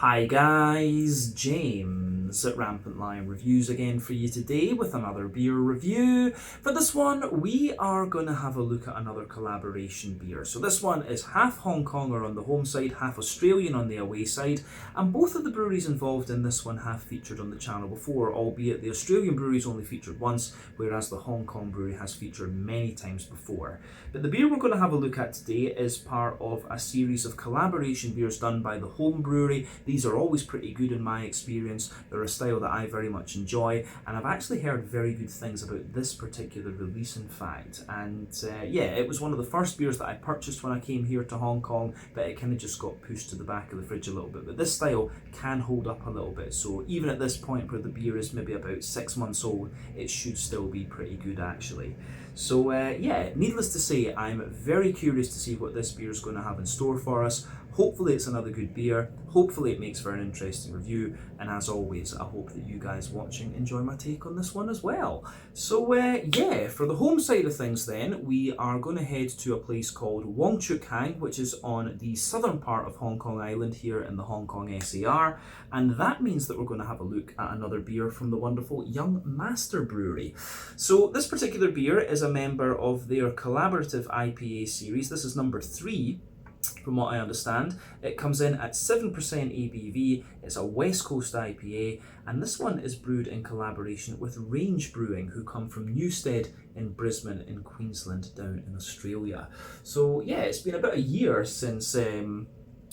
Hi guys, James at Rampant Lion Reviews again for you today with another beer review. For this one, we are going to have a look at another collaboration beer. So this one is half Hong Konger on the home side, half Australian on the away side, and both of the breweries involved in this one have featured on the channel before, albeit the Australian brewery's only featured once, whereas the Hong Kong brewery has featured many times before. But the beer we're going to have a look at today is part of a series of collaboration beers done by the home brewery. These are always pretty good in my experience. They're a style that I very much enjoy, and I've actually heard very good things about this particular release in fact. And yeah, it was one of the first beers that I purchased when I came here to Hong Kong, but it kind of just got pushed to the back of the fridge a little bit. But this style can hold up a little bit, so even at this point where the beer is maybe about 6 months old, it should still be pretty good actually. So yeah, needless to say, I'm very curious to see what this beer is going to have in store for us. Hopefully it's another good beer, hopefully it makes for an interesting review, and as always, I hope that you guys watching enjoy my take on this one as well. So yeah, for the home side of things then, we are going to head to a place called Wong, which is on the southern part of Hong Kong Island here in the Hong Kong SAR, and that means that we're going to have a look at another beer from the wonderful Young Master Brewery. So this particular beer is a member of their collaborative IPA series. This is number 3. From what I understand. It comes in at 7% ABV, it's a West Coast IPA, and this one is brewed in collaboration with Range Brewing, who come from Newstead in Brisbane in Queensland down in Australia. So yeah, it's been about a year since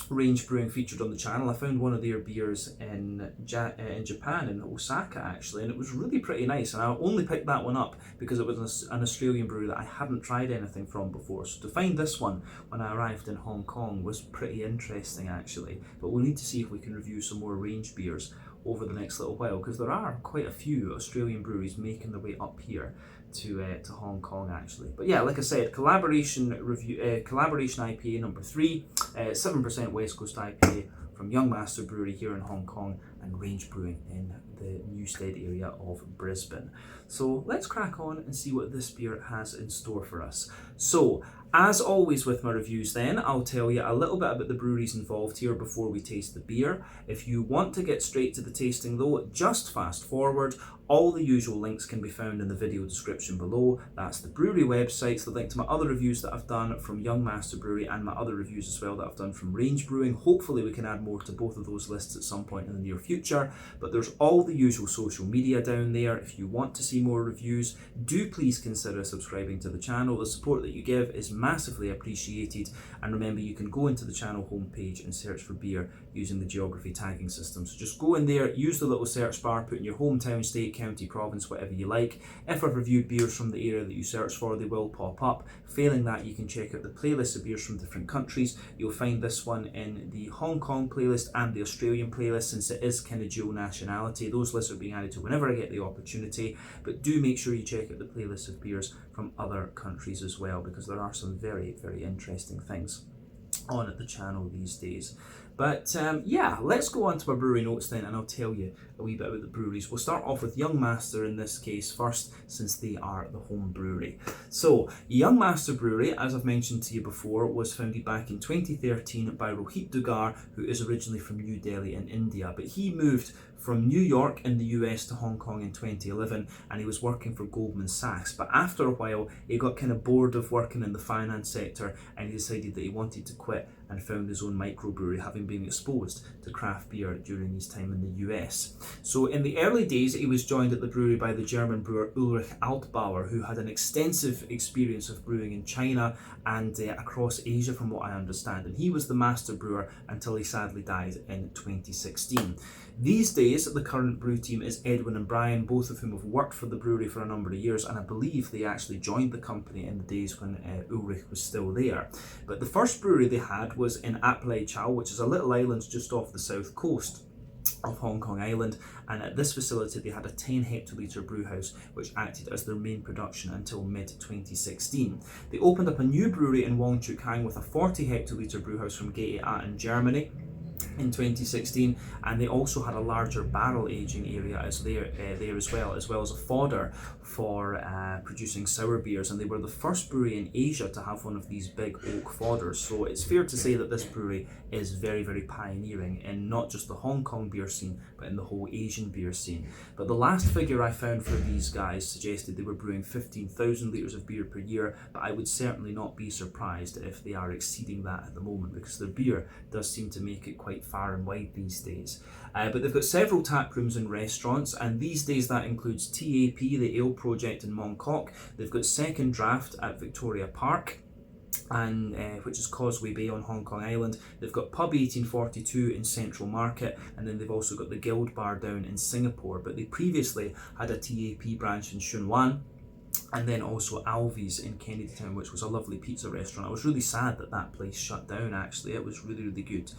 Range Brewing featured on the channel. I found one of their beers in Japan, in Osaka actually, and it was really pretty nice, and I only picked that one up because it was an Australian brewery that I hadn't tried anything from before. So to find this one when I arrived in Hong Kong was pretty interesting actually, but we'll need to see if we can review some more Range beers over the next little while, because there are quite a few Australian breweries making their way up here to Hong Kong actually. But yeah, like I said, collaboration IPA number 3, 7% West Coast IPA from Young Master Brewery here in Hong Kong, and Range Brewing in the Newstead area of Brisbane. So let's crack on and see what this beer has in store for us. So as always with my reviews then, I'll tell you a little bit about the breweries involved here before we taste the beer. If you want to get straight to the tasting though, just fast forward. All the usual links can be found in the video description below. That's the brewery websites, the link to my other reviews that I've done from Young Master Brewery, and my other reviews as well that I've done from Range Brewing. Hopefully we can add more to both of those lists at some point in the near future. But there's all the usual social media down there. If you want to see more reviews, do please consider subscribing to the channel. The support that you give is massively appreciated, and remember you can go into the channel homepage and search for beer using the geography tagging system. So just go in there, use the little search bar, put in your hometown, state, county, province, whatever you like. If I've reviewed beers from the area that you search for, they will pop up. Failing that, you can check out the playlist of beers from different countries. You'll find this one in the Hong Kong playlist and the Australian playlist, since it is kind of dual nationality. Those lists are being added to whenever I get the opportunity, but do make sure you check out the playlist of beers from other countries as well, because there are some very, very interesting things on at the channel these days. But yeah, let's go on to my brewery notes then, and I'll tell you a wee bit about the breweries. We'll start off with Young Master in this case first, since they are the home brewery. So Young Master Brewery, as I've mentioned to you before, was founded back in 2013 by Rohit Dugar, who is originally from New Delhi in India, but he moved from New York in the US to Hong Kong in 2011, and he was working for Goldman Sachs. But after a while, he got kind of bored of working in the finance sector, and he decided that he wanted to quit and found his own microbrewery, having been exposed to craft beer during his time in the US. So in the early days, he was joined at the brewery by the German brewer Ulrich Altbauer, who had an extensive experience of brewing in China and across Asia from what I understand, and he was the master brewer until he sadly died in 2016. These days, the current brew team is Edwin and Brian, both of whom have worked for the brewery for a number of years, and I believe they actually joined the company in the days when Ulrich was still there. But the first brewery they had was in Ap Lai Chau, which is a little island just off the south coast of Hong Kong Island, and at this facility they had a 10 hectolitre brew house which acted as their main production until mid-2016. They opened up a new brewery in Wong with a 40 hectolitre brew house from Gaete in Germany, in 2016, and they also had a larger barrel aging area there as well as a fodder for producing sour beers, and they were the first brewery in Asia to have one of these big oak fodders. So it's fair to say that this brewery is very, very pioneering in not just the Hong Kong beer scene, but in the whole Asian beer scene. But the last figure I found for these guys suggested they were brewing 15,000 litres of beer per year, but I would certainly not be surprised if they are exceeding that at the moment, because their beer does seem to make it quite far and wide these days. But they've got several tap rooms and restaurants, and these days that includes TAP, the Ale Project in Mong Kok. They've got Second Draft at Victoria Park, and which is Causeway Bay on Hong Kong Island. They've got Pub 1842 in Central Market, and then they've also got the Guild Bar down in Singapore. But they previously had a TAP branch in Shun Wan, and then also Alvy's in Kennedy Town, which was a lovely pizza restaurant. I was really sad that that place shut down, actually. It was really, really good.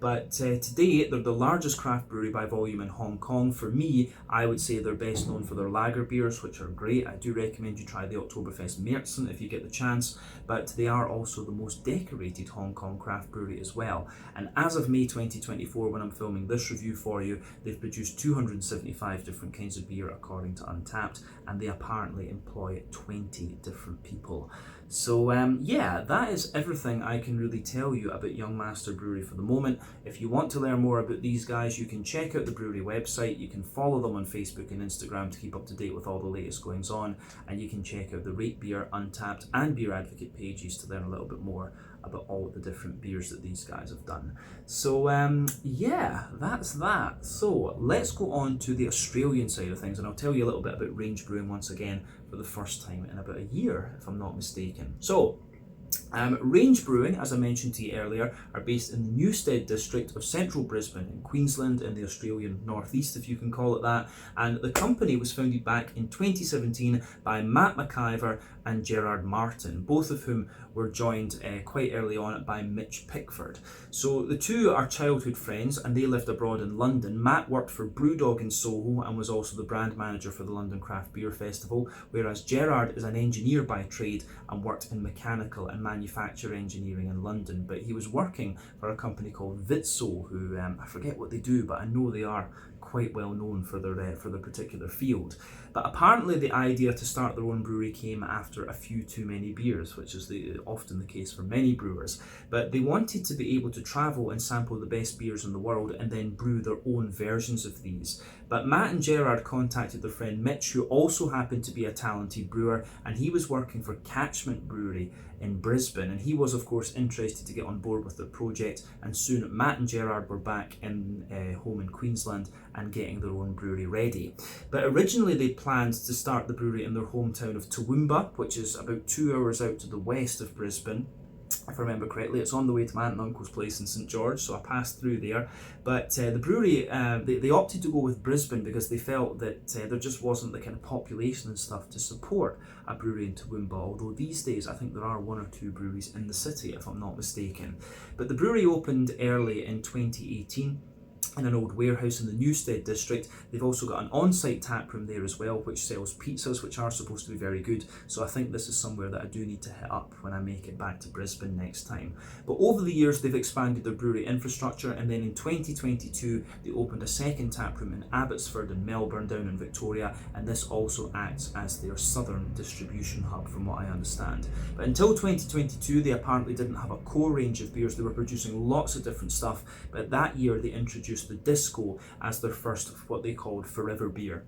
But today, they're the largest craft brewery by volume in Hong Kong. For me, I would say they're best known for their lager beers, which are great. I do recommend you try the Oktoberfest Märzen if you get the chance. But they are also the most decorated Hong Kong craft brewery as well. And as of May 2024, when I'm filming this review for you, they've produced 275 different kinds of beer according to Untappd, and they apparently employ 20 different people. So yeah, that is everything I can really tell you about Young Master Brewery for the moment. If you want to learn more about these guys, you can check out the brewery website, you can follow them on Facebook and Instagram to keep up to date with all the latest goings on, and you can check out the Rate Beer, Untappd and Beer Advocate pages to learn a little bit more about all the different beers that these guys have done. So yeah, that's that. So let's go on to the Australian side of things, and I'll tell you a little bit about Range Brewing once again for the first time in about a year, if I'm not mistaken. So Range Brewing, as I mentioned to you earlier, are based in the Newstead district of central Brisbane in Queensland, in the Australian northeast, if you can call it that. And the company was founded back in 2017 by Matt McIver and Gerard Martin, both of whom were joined quite early on by Mitch Pickford. So the two are childhood friends, and they lived abroad in London. Matt worked for Brewdog in Soho and was also the brand manager for the London Craft Beer Festival, whereas Gerard is an engineer by trade and worked in mechanical and manufacture engineering in London. But he was working for a company called Vitso, who I forget what they do, but I know they are quite well known for their particular field. But apparently the idea to start their own brewery came after a few too many beers, which is often the case for many brewers. But they wanted to be able to travel and sample the best beers in the world and then brew their own versions of these. But Matt and Gerard contacted their friend Mitch, who also happened to be a talented brewer, and he was working for Catchment Brewery in Brisbane, and he was of course interested to get on board with the project. And soon Matt and Gerard were back in home in Queensland and getting their own brewery ready. But originally they planned to start the brewery in their hometown of Toowoomba, which is about 2 hours out to the west of Brisbane. If I remember correctly, it's on the way to my aunt and uncle's place in St George, so I passed through there. But the brewery, they opted to go with Brisbane because they felt that there just wasn't the kind of population and stuff to support a brewery in Toowoomba, although these days I think there are 1 or 2 breweries in the city, if I'm not mistaken. But the brewery opened early in 2018 in an old warehouse in the Newstead district. They've also got an on-site tap room there as well, which sells pizzas, which are supposed to be very good. So I think this is somewhere that I do need to hit up when I make it back to Brisbane next time. But over the years, they've expanded their brewery infrastructure, and then in 2022, they opened a second tap room in Abbotsford in Melbourne, down in Victoria, and this also acts as their southern distribution hub, from what I understand. But until 2022, they apparently didn't have a core range of beers. They were producing lots of different stuff, but that year they introduced the Disco as their first, what they called Forever beer,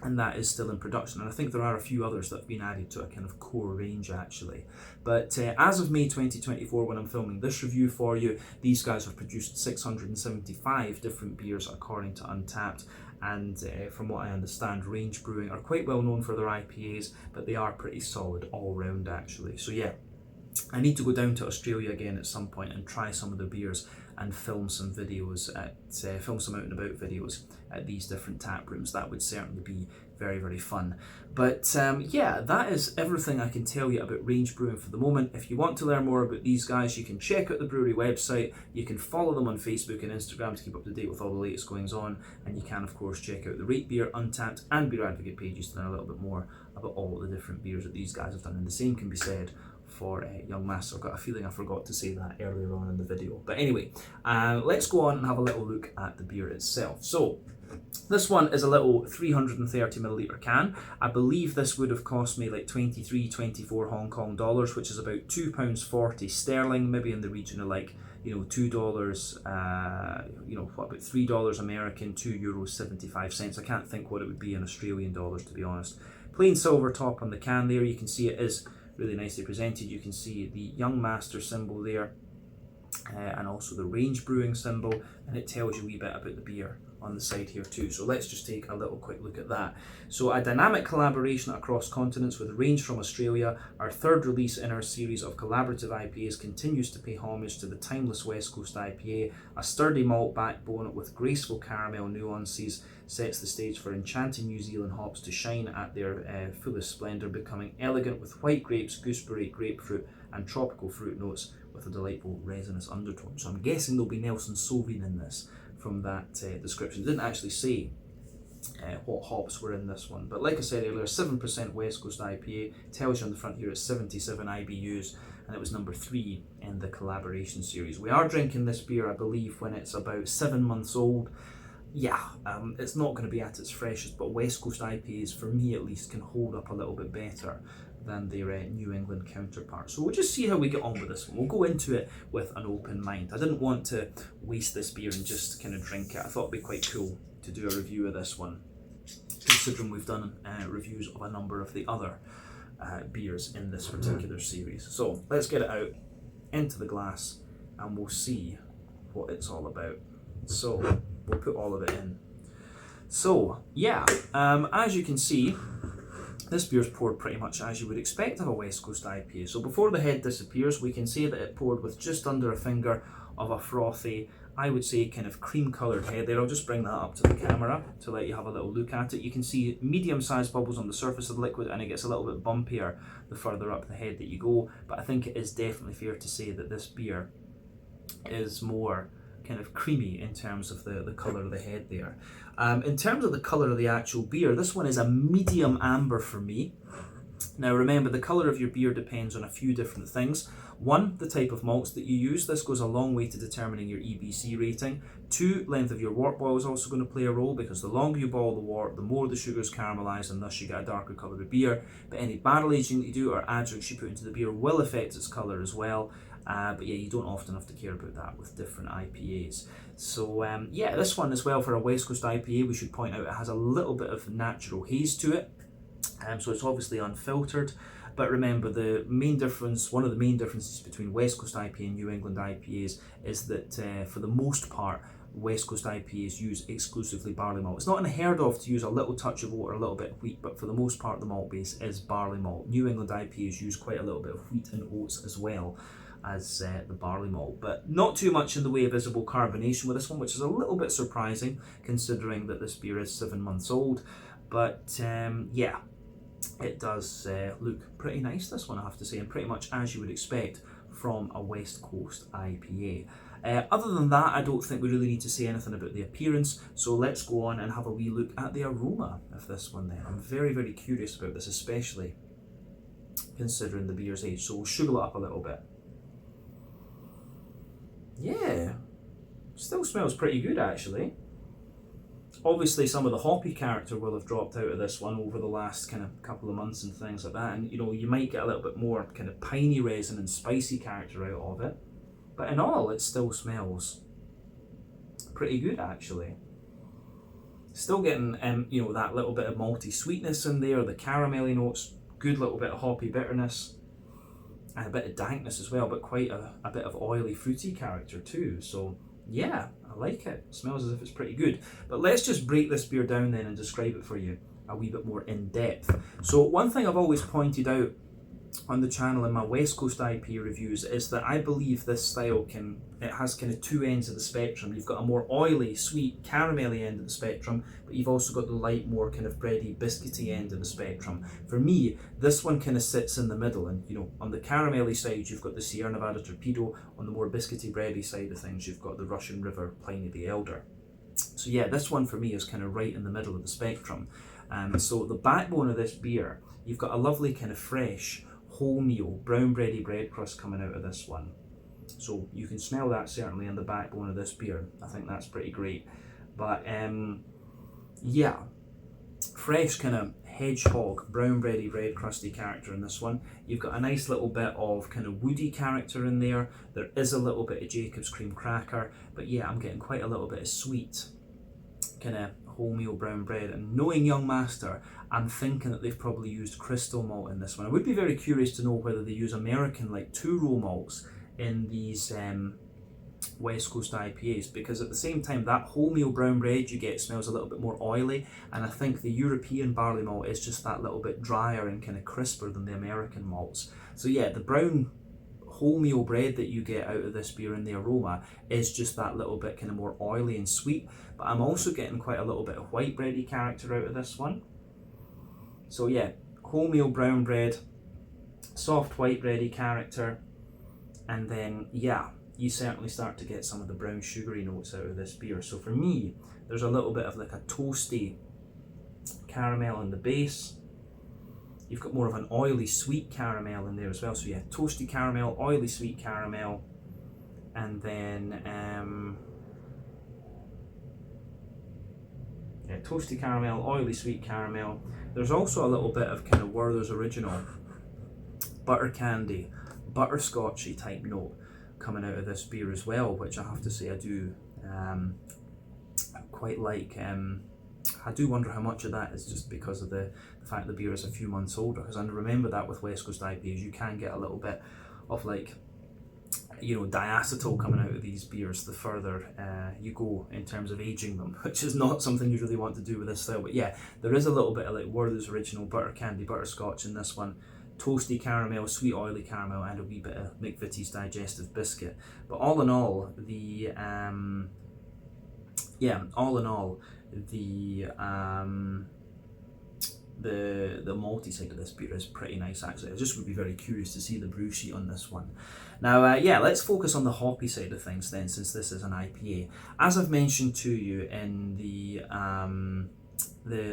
and that is still in production, and I think there are a few others that have been added to a kind of core range actually. But as of May 2024, when I'm filming this review for you, these guys have produced 675 different beers according to Untappd. And from what I understand, Range Brewing are quite well known for their IPAs, but they are pretty solid all round actually. So yeah, I need to go down to Australia again at some point and try some of the beers and film some videos film some out and about videos at these different tap rooms. That would certainly be very, very fun. But yeah, that is everything I can tell you about Range Brewing for the moment. If you want to learn more about these guys, you can check out the brewery website, you can follow them on Facebook and Instagram to keep up to date with all the latest goings on, and you can of course check out the Rate Beer, Untappd and Beer Advocate pages to learn a little bit more about all the different beers that these guys have done, and the same can be said for Young Master. I've got a feeling I forgot to say that earlier on in the video. But anyway, let's go on and have a little look at the beer itself. So this one is a little 330ml can. I believe this would have cost me like 23, 24 Hong Kong dollars, which is about £2.40 sterling, maybe in the region of like, you know, $2, what about $3 American, €2.75. I can't think what it would be in Australian dollars, to be honest. Plain silver top on the can there. You can see it is really nicely presented. You can see the Young Master symbol there, and also the Range Brewing symbol, and it tells you a wee bit about the beer on the side here too. So let's just take a little quick look at that. So a dynamic collaboration across continents with Range from Australia, our third release in our series of collaborative IPAs, continues to pay homage to the timeless West Coast IPA. A sturdy malt backbone with graceful caramel nuances sets the stage for enchanting New Zealand hops to shine at their fullest splendour, becoming elegant with white grapes, gooseberry, grapefruit and tropical fruit notes with a delightful resinous undertone. So I'm guessing there'll be Nelson Sauvin in this from that description. It didn't actually say what hops were in this one, but like I said earlier, 7% West Coast IPA, tells you on the front here it's 77 IBUs, and it was number 3 in the collaboration series. We are drinking this beer, I believe, when it's about 7 months old. Yeah, it's not going to be at its freshest, but West Coast IPAs, for me at least, can hold up a little bit better than their New England counterpart. So we'll just see how we get on with this one. We'll go into it with an open mind. I didn't want to waste this beer and just kind of drink it. I thought it'd be quite cool to do a review of this one, considering we've done reviews of a number of the other beers in this particular series. So let's get it out into the glass and we'll see what it's all about. So we'll put all of it in. So yeah, as you can see, this beer's poured pretty much as you would expect of a West Coast IPA. So before the head disappears, we can say that it poured with just under a finger of a frothy, I would say kind of cream coloured head there. I'll just bring that up to the camera to let you have a little look at it. You can see medium-sized bubbles on the surface of the liquid, and it gets a little bit bumpier the further up the head that you go. But I think it is definitely fair to say that this beer is more kind of creamy in terms of the colour of the head there. In terms of the colour of the actual beer, this one is a medium amber for me. Now remember, the colour of your beer depends on a few different things. 1, the type of malts that you use. This goes a long way to determining your EBC rating. 2, length of your wort boil is also going to play a role, because the longer you boil the wort, the more the sugars caramelise, and thus you get a darker colour of beer. But any barrel aging that you do or adjuncts you put into the beer will affect its colour as well. But yeah, you don't often have to care about that with different IPAs. So yeah, this one as well, for a West Coast IPA, we should point out it has a little bit of natural haze to it. So it's obviously unfiltered. But remember, the main difference, one of the main differences between West Coast IPA and New England IPAs is that for the most part, West Coast IPAs use exclusively barley malt. It's not unheard of to use a little touch of oat or a little bit of wheat, but for the most part the malt base is barley malt. New England IPAs use quite a little bit of wheat and oats as well as the barley malt, but not too much in the way of visible carbonation with this one, which is a little bit surprising considering that this beer is 7 months old. But yeah, it does look pretty nice, this one, I have to say, and pretty much as you would expect from a West Coast IPA. Other than that, I don't think we really need to say anything about the appearance, so let's go on and have a wee look at the aroma of this one then. I'm very, very curious about this, especially considering the beer's age, so we'll sugar it up a little bit. Yeah, still smells pretty good actually. Obviously some of the hoppy character will have dropped out of this one over the last kind of couple of months and things like that, and you know, you might get a little bit more kind of piney resin and spicy character out of it, but in all it still smells pretty good actually. Still getting you know, that little bit of malty sweetness in there, the caramelly notes, good little bit of hoppy bitterness, and a bit of dankness as well, but quite a bit of oily fruity character too. So yeah, I like it. It smells as if it's pretty good. But let's just break this beer down then and describe it for you a wee bit more in depth. So one thing I've always pointed out on the channel in my West Coast IPA reviews is that I believe this style it has kind of two ends of the spectrum. You've got a more oily, sweet, caramelly end of the spectrum, but you've also got the light, more kind of bready, biscuity end of the spectrum. For me, this one kind of sits in the middle, and you know, on the caramelly side you've got the Sierra Nevada Torpedo, on the more biscuity, bready side of things you've got the Russian River Pliny the Elder. So yeah, this one for me is kind of right in the middle of the spectrum. So the backbone of this beer, you've got a lovely kind of fresh, wholemeal, brown bready bread crust coming out of this one. So you can smell that certainly in the backbone of this beer. I think that's pretty great. But yeah, fresh kind of hedgehog, brown bready bread crusty character in this one. You've got a nice little bit of kind of woody character in there. There is a little bit of Jacob's cream cracker, but yeah, I'm getting quite a little bit of sweet kind of wholemeal brown bread. And knowing Young Master, I'm thinking that they've probably used crystal malt in this one. I would be very curious to know whether they use American like two-row malts in these West Coast IPAs, because at the same time that wholemeal brown bread you get smells a little bit more oily, and I think the European barley malt is just that little bit drier and kind of crisper than the American malts. So yeah, the brown wholemeal bread that you get out of this beer in the aroma is just that little bit kind of more oily and sweet, but I'm also getting quite a little bit of white bready character out of this one. So yeah, wholemeal brown bread, soft white bready character, and then yeah, you certainly start to get some of the brown sugary notes out of this beer. So for me, there's a little bit of like a toasty caramel in the base. You've got more of an oily sweet caramel in there as well. So yeah, toasty caramel, oily sweet caramel, and then yeah, toasty caramel, oily sweet caramel. There's also a little bit of kind of Werther's Original butter candy, butterscotchy type note coming out of this beer as well, which I have to say I do quite like. I do wonder how much of that is just because of the fact the beer is a few months older, because I remember that with West Coast IPAs you can get a little bit of like, you know, diacetyl coming out of these beers the further you go in terms of aging them, which is not something you really want to do with this style. But yeah, there is a little bit of like Werther's Original butter candy, butterscotch in this one, toasty caramel, sweet oily caramel, and a wee bit of McVitie's digestive biscuit. But all in all, the the malty side of this beer is pretty nice actually. I just would be very curious to see the brew sheet on this one. Now yeah, let's focus on the hoppy side of things then, since this is an IPA. As I've mentioned to you in the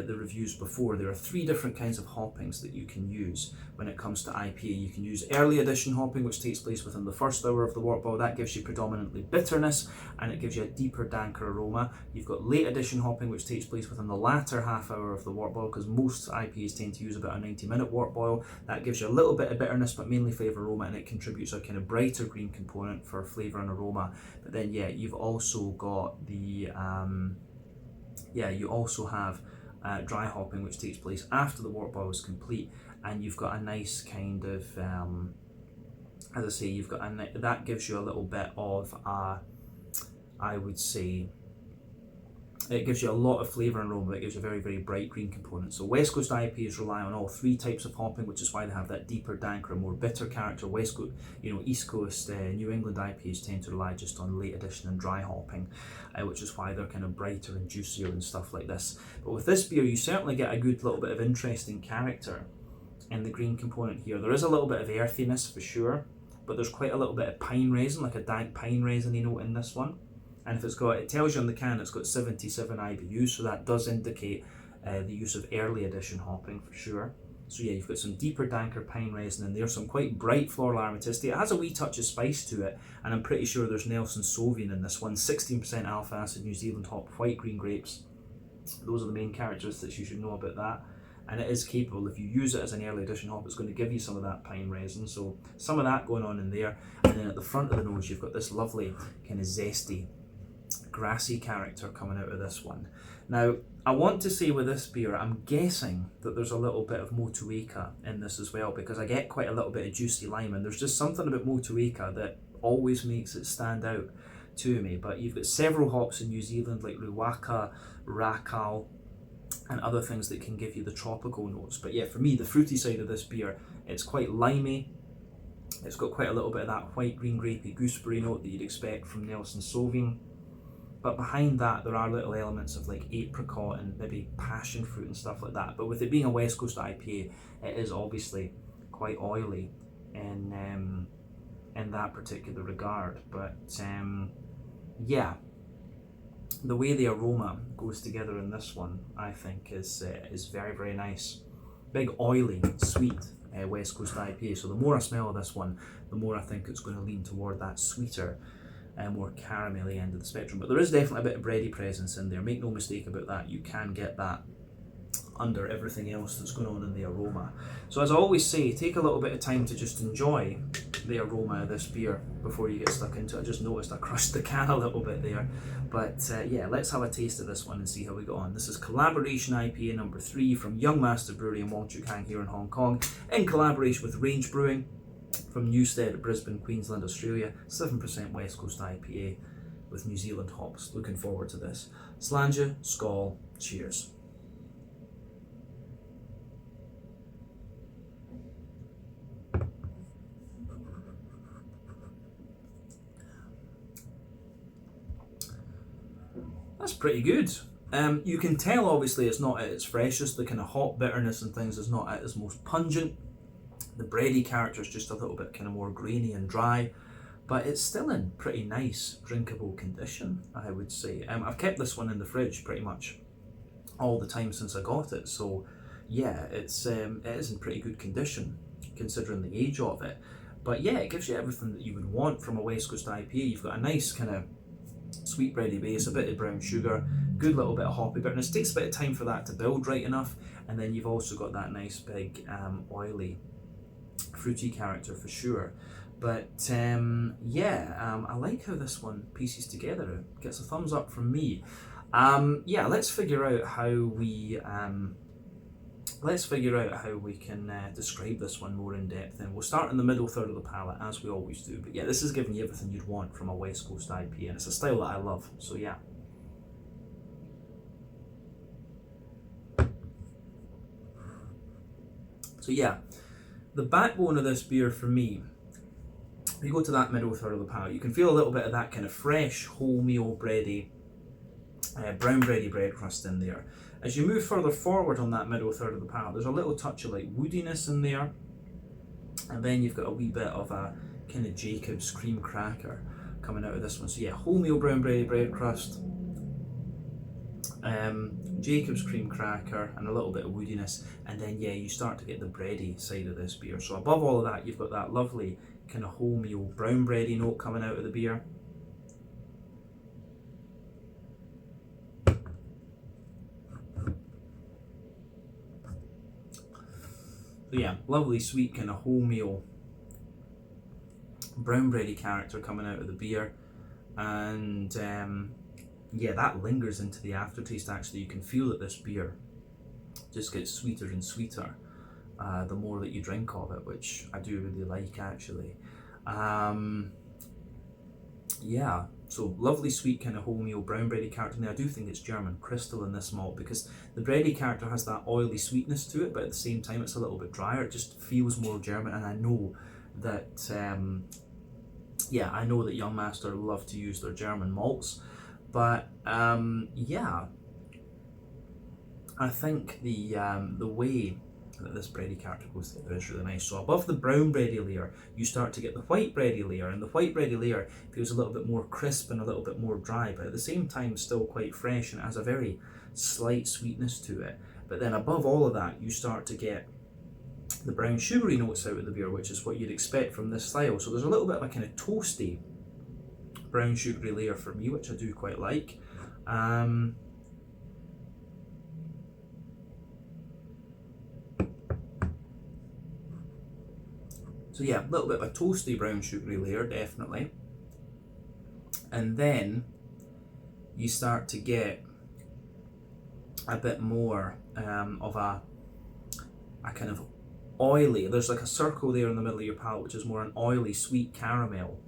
reviews before, there are three different kinds of hoppings that you can use when it comes to IPA. You can use early edition hopping, which takes place within the first hour of the wort boil. That gives you predominantly bitterness and it gives you a deeper, danker aroma. You've got late edition hopping, which takes place within the latter half hour of the wort boil, because most IPAs tend to use about a 90-minute wort boil. That gives you a little bit of bitterness, but mainly flavour aroma, and it contributes a kind of brighter green component for flavour and aroma. But then yeah, you've also got the you also have dry hopping, which takes place after the wort boil is complete, and you've got a nice kind of, as I say, you've got that gives you a little bit of I would say, it gives you a lot of flavour and aroma, but it gives you a very, very bright green component. So West Coast IPAs rely on all three types of hopping, which is why they have that deeper, danker, more bitter character. West Coast, East Coast, New England IPAs tend to rely just on late edition and dry hopping, which is why they're kind of brighter and juicier and stuff like this. But with this beer, you certainly get a good little bit of interesting character in the green component here. There is a little bit of earthiness for sure, but there's quite a little bit of pine resin, like a dank pine resin-y note in this one. And if it tells you on the can it's got 77 IBUs, so that does indicate the use of early edition hopping for sure. So yeah, you've got some deeper, danker pine resin in there, some quite bright floral aromaticity. It has a wee touch of spice to it, and I'm pretty sure there's Nelson Sauvin in this one. 16% alpha acid New Zealand hop, white green grapes. Those are the main characteristics you should know about that. And it is capable, if you use it as an early edition hop, it's going to give you some of that pine resin. So some of that going on in there. And then at the front of the nose, you've got this lovely kind of zesty, grassy character coming out of this one. Now, I want to say with this beer, I'm guessing that there's a little bit of Motueka in this as well, because I get quite a little bit of juicy lime, and there's just something about Motueka that always makes it stand out to me. But you've got several hops in New Zealand like Ruaka, Rakal, and other things that can give you the tropical notes. But yeah, for me, the fruity side of this beer, it's quite limey. It's got quite a little bit of that white green grapey gooseberry note that you'd expect from Nelson Sauvin. But behind that, there are little elements of like apricot and maybe passion fruit and stuff like that. But with it being a West Coast IPA, it is obviously quite oily in that particular regard. But yeah, the way the aroma goes together in this one, I think, is very, very nice. Big oily, sweet West Coast IPA. So the more I smell of this one, the more I think it's going to lean toward that sweeter, more caramelly end of the spectrum. But there is definitely a bit of bready presence in there. Make no mistake about that. You can get that under everything else that's going on in the aroma. So as I always say, take a little bit of time to just enjoy the aroma of this beer before you get stuck into it. I just noticed I crushed the can a little bit there. But yeah, let's have a taste of this one and see how we go on. This is Collaboration IPA number 3 from Young Master Brewery in Wong, Chuk here in Hong Kong, in collaboration with Range Brewing from Newstead, Brisbane, Queensland, Australia. 7% West Coast IPA with New Zealand hops. Looking forward to this. Slàinte, skål, cheers. That's pretty good. You can tell obviously it's not at its freshest. The kind of hop bitterness and things is not at its most pungent. The bready character is just a little bit kind of more grainy and dry, but it's still in pretty nice drinkable condition, I would say. I've kept this one in the fridge pretty much all the time since I got it, so yeah, it is in pretty good condition considering the age of it. But yeah, it gives you everything that you would want from a West Coast IPA. You've got a nice kind of sweet bready base, a bit of brown sugar, good little bit of hoppy bitterness. It takes a bit of time for that to build right enough, and then you've also got that nice big oily fruity character for sure. But yeah, I like how this one pieces together. It gets a thumbs up from me. Yeah, let's figure out how we can describe this one more in depth. And we'll start in the middle third of the palate as we always do. But yeah, this is giving you everything you'd want from a West Coast IPA, and it's a style that I love. So yeah. So yeah, the backbone of this beer for me, if you go to that middle third of the palate, you can feel a little bit of that kind of fresh wholemeal bready, brown bready bread crust in there. As you move further forward on that middle third of the palate, there's a little touch of like woodiness in there, and then you've got a wee bit of a kind of Jacob's cream cracker coming out of this one. So yeah, wholemeal brown bready bread crust, Jacob's cream cracker, and a little bit of woodiness, and then yeah, you start to get the bready side of this beer. So above all of that, you've got that lovely kind of wholemeal brown bready note coming out of the beer. So yeah, lovely sweet kind of wholemeal brown bready character coming out of the beer, and yeah, that lingers into the aftertaste. Actually, you can feel that this beer just gets sweeter and sweeter the more that you drink of it, which I do really like actually. Yeah, so lovely sweet kind of wholemeal brown bready character. Now I do think it's German crystal in this malt, because the bready character has that oily sweetness to it, but at the same time it's a little bit drier. It just feels more German, and I know that yeah, I know that Young Master love to use their German malts, but yeah, I think the way that this bready character goes together is really nice. So above the brown bready layer, you start to get the white bready layer, and the white bready layer feels a little bit more crisp and a little bit more dry, but at the same time still quite fresh, and it has a very slight sweetness to it. But then above all of that, you start to get the brown sugary notes out of the beer, which is what you'd expect from this style. So there's a little bit of a kind of toasty brown sugary layer for me, which I do quite like. So yeah, a little bit of a toasty brown sugary layer, definitely. And then you start to get a bit more of a kind of oily, there's like a circle there in the middle of your palate, which is more an oily sweet caramel.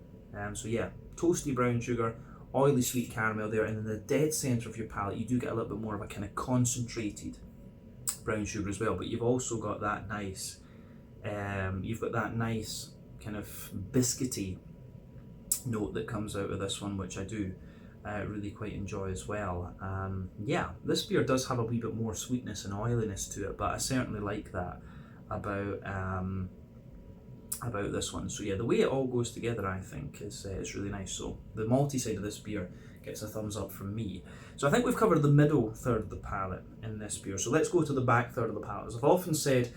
So yeah, toasty brown sugar, oily sweet caramel there, and in the dead centre of your palate you do get a little bit more of a kind of concentrated brown sugar as well, but you've also got that nice kind of biscuity note that comes out of this one, which I do really quite enjoy as well. Yeah, this beer does have a wee bit more sweetness and oiliness to it, but I certainly like that about this one. So yeah, the way it all goes together, I think, is really nice. So the malty side of this beer gets a thumbs up from me. So I think we've covered the middle third of the palate in this beer. So let's go to the back third of the palate. As I've often said,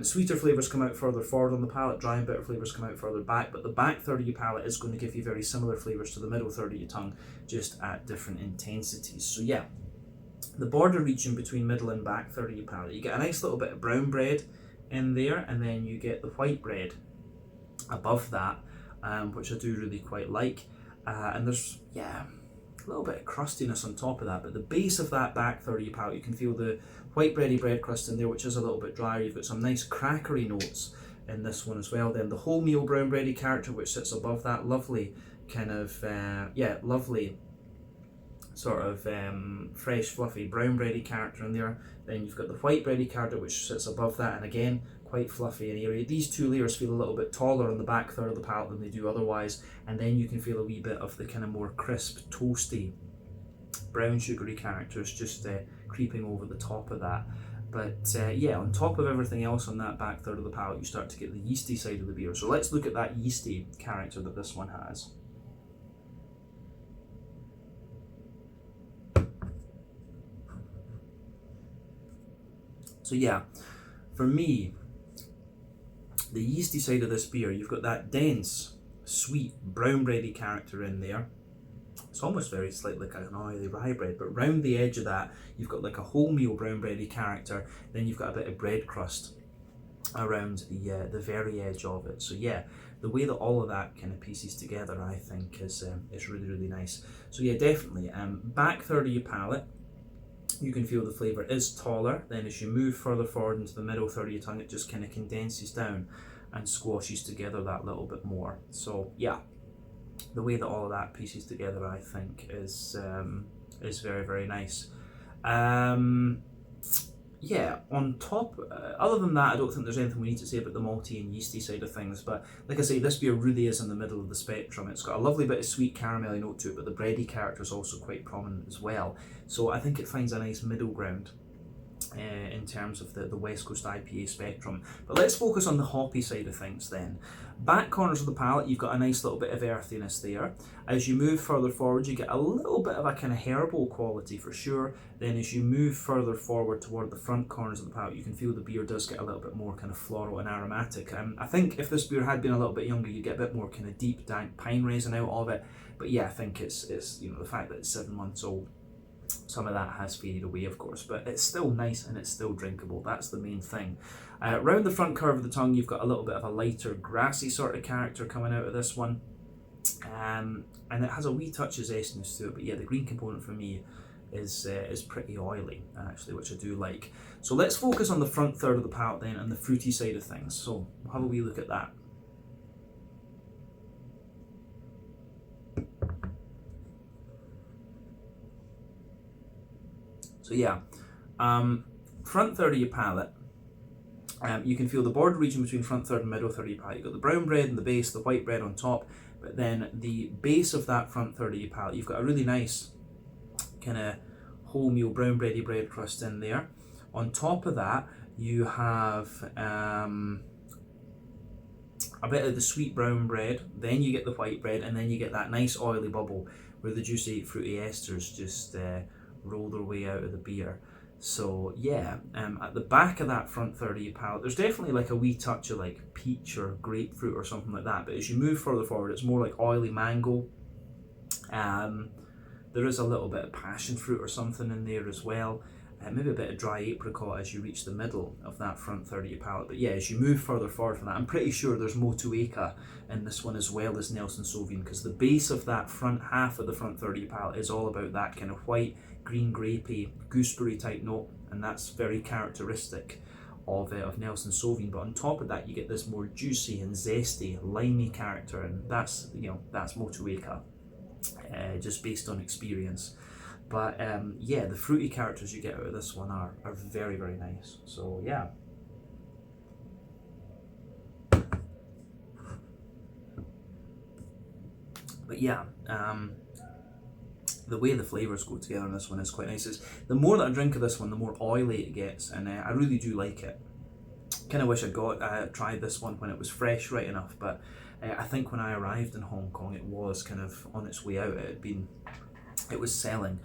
Sweeter flavours come out further forward on the palate, dry and bitter flavours come out further back, but the back third of your palate is going to give you very similar flavours to the middle third of your tongue, just at different intensities. So yeah, the border region between middle and back third of your palate, you get a nice little bit of brown bread in there, and then you get the white bread above that, which I do really quite like. And there's, yeah, a little bit of crustiness on top of that, but the base of that back third of your palate, you can feel the white bready bread crust in there, which is a little bit drier. You've got some nice crackery notes in this one as well. Then the wholemeal brown bready character, which sits above that, lovely kind of, lovely sort of fresh fluffy brown bready character in there. Then you've got the white bready character, which sits above that, and again, quite fluffy and airy. These two layers feel a little bit taller on the back third of the palate than they do otherwise, and then you can feel a wee bit of the kind of more crisp, toasty, brown sugary characters just creeping over the top of that. But yeah, on top of everything else on that back third of the palate, you start to get the yeasty side of the beer. So let's look at that yeasty character that this one has. So yeah, for me, the yeasty side of this beer, you've got that dense, sweet, brown bready character in there. It's almost very slightly like an oily rye bread, but round the edge of that, you've got like a wholemeal brown bready character. Then you've got a bit of bread crust around the very edge of it. So yeah, the way that all of that kind of pieces together, I think, is really, really nice. So yeah, definitely. Back third of your palate, you can feel the flavour is taller. Then as you move further forward into the middle third of your tongue, it just kind of condenses down and squashes together that little bit more. So yeah, the way that all of that pieces together, I think, is very, very nice. Yeah, on top, other than that, I don't think there's anything we need to say about the malty and yeasty side of things, but like I say, this beer really is in the middle of the spectrum. It's got a lovely bit of sweet caramelly note to it, but the bready character is also quite prominent as well. So I think it finds a nice middle ground in terms of the West Coast IPA spectrum. But let's focus on the hoppy side of things then. Back corners of the palate, you've got a nice little bit of earthiness there. As you move further forward, you get a little bit of a kind of herbal quality for sure. Then as you move further forward toward the front corners of the palate, you can feel the beer does get a little bit more kind of floral and aromatic. I think if this beer had been a little bit younger, you'd get a bit more kind of deep, dank pine resin out of it. But yeah, I think it's you know, the fact that it's 7 months old, some of that has faded away, of course, but it's still nice and it's still drinkable. That's the main thing. Round the front curve of the tongue, you've got a little bit of a lighter, grassy sort of character coming out of this one. And it has a wee touch of zestiness to it, but yeah, the green component for me is pretty oily, actually, which I do like. So let's focus on the front third of the palate then and the fruity side of things. So we'll have a wee look at that. So yeah, front third of your palate, you can feel the border region between front third and middle third of your palate. You've got the brown bread in the base, the white bread on top, but then the base of that front third of your palate, you've got a really nice kind of wholemeal brown bready bread crust in there. On top of that, you have a bit of the sweet brown bread, then you get the white bread, and then you get that nice oily bubble where the juicy fruity esters just roll their way out of the beer. So yeah, at the back of that front third of your palate, there's definitely like a wee touch of like peach or grapefruit or something like that, but as you move further forward, it's more like oily mango. There is a little bit of passion fruit or something in there as well. Maybe a bit of dry apricot as you reach the middle of that front third of your palate. But yeah, as you move further forward from that, I'm pretty sure there's Motueka in this one as well as Nelson Sauvin, because the base of that front half of the front third of your palate is all about that kind of white, green, grapey, gooseberry type note, and that's very characteristic of Nelson Sauvin. But on top of that, you get this more juicy and zesty, limey character, and that's Motueka, just based on experience. But yeah, the fruity characters you get out of this one are very, very nice. So yeah. But yeah, the way the flavours go together in this one is quite nice. The more that I drink of this one, the more oily it gets, and I really do like it. Kind of wish I'd tried this one when it was fresh right enough, but I think when I arrived in Hong Kong, it was kind of on its way out. It was selling.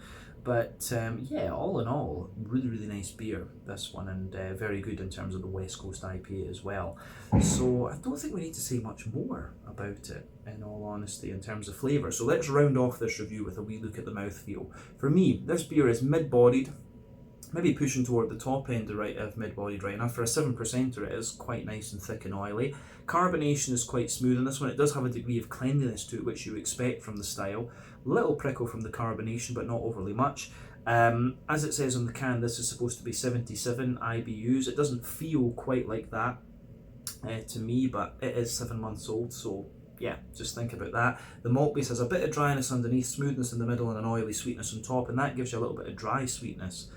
But yeah, all in all, really nice beer, this one, and very good in terms of the West Coast IPA as well. So I don't think we need to say much more about it, in all honesty, in terms of flavour. So let's round off this review with a wee look at the mouthfeel. For me, this beer is mid-bodied, maybe pushing toward the top end of mid-bodied right enough. For a 7%er, it is quite nice and thick and oily. Carbonation is quite smooth, and this one, it does have a degree of cleanliness to it, which you expect from the style. Little prickle from the carbonation, but not overly much. As it says on the can, this is supposed to be 77 IBUs. It doesn't feel quite like that to me, but it is 7 months old, so yeah, just think about that. The malt base has a bit of dryness underneath, smoothness in the middle, and an oily sweetness on top, and that gives you a little bit of dry sweetness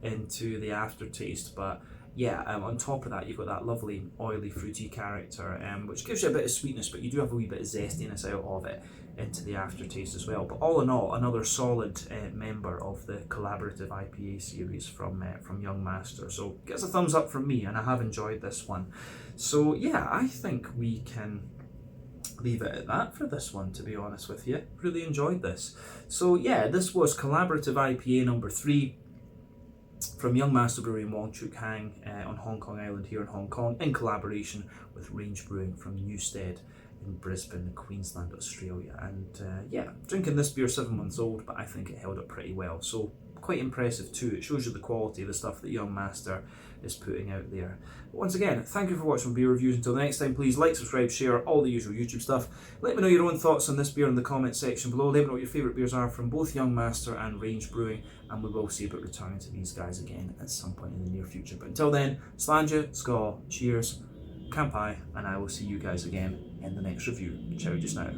into the aftertaste. But yeah, on top of that, you've got that lovely oily fruity character, which gives you a bit of sweetness, but you do have a wee bit of zestiness out of it into the aftertaste as well. But all in all, another solid member of the collaborative IPA series from Young Master. So gets a thumbs up from me, and I have enjoyed this one. So yeah, I think we can leave it at that for this one, to be honest with you. Really enjoyed this. So yeah, this was collaborative IPA number 3 from Young Master Brewery and Wong, Chuk on Hong Kong Island here in Hong Kong, in collaboration with Range Brewing from Newstead in Brisbane, Queensland, Australia. And yeah, drinking this beer 7 months old, but I think it held up pretty well. So quite impressive too. It shows you the quality of the stuff that Young Master is putting out there. But once again, thank you for watching beer reviews. Until the next time, please like, subscribe, share, all the usual YouTube stuff. Let me know your own thoughts on this beer in the comments section below. Let me know what your favourite beers are from both Young Master and Range Brewing, and we will see about returning to these guys again at some point in the near future. But until then, slàinte, skål, cheers, kampai, and I will see you guys again in the next review. Ciao just now.